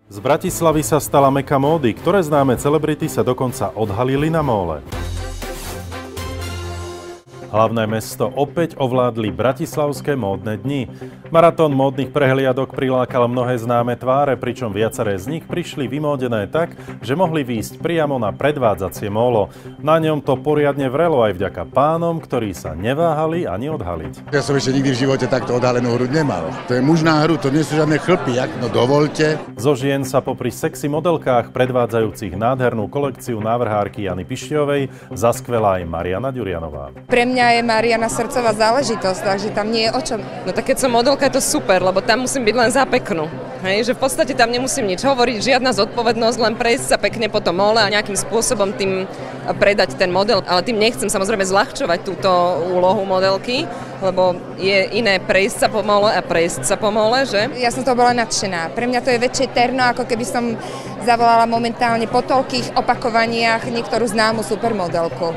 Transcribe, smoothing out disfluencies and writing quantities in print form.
Z Bratislavy sa stala meka módy, ktoré známe celebrity sa dokonca odhalili na móle. Hlavné mesto opäť ovládli bratislavské módne dni. Maratón módnych prehliadok prilákal mnohé známe tváre, pričom viaceré z nich prišli vymódené tak, že mohli výjsť priamo na predvádzacie mólo. Na ňom to poriadne vrelo aj vďaka pánom, ktorí sa neváhali ani odhaliť. Ja som ešte nikdy v živote takto odhalenú hruď nemal. To je mužná hruď, to nie sú žiadne chlpy, no dovolte. Zo žien sa popri sexy modelkách predvádzajúcich nádhernú kolekciu návrhárky Jany Pišťovej zaskvelá aj Mariana Ďurianová. Pre mňa je Mariana srdcová záležitosť, takže tam nie je o čom. No tak keď som modelka, je to super, lebo tam musím byť len za peknú. Hej, že v podstate tam nemusím nič hovoriť, žiadna zodpovednosť, len prejsť sa pekne po tom mole a nejakým spôsobom tým predať ten model. Ale tým nechcem samozrejme zľahčovať túto úlohu modelky, lebo je iné prejsť sa po mole a prejsť sa po mole, že? Ja som to bola nadšená. Pre mňa to je väčšie terno, ako keby som zavolala momentálne po toľkých opakovaniach niektorú známu supermodelku.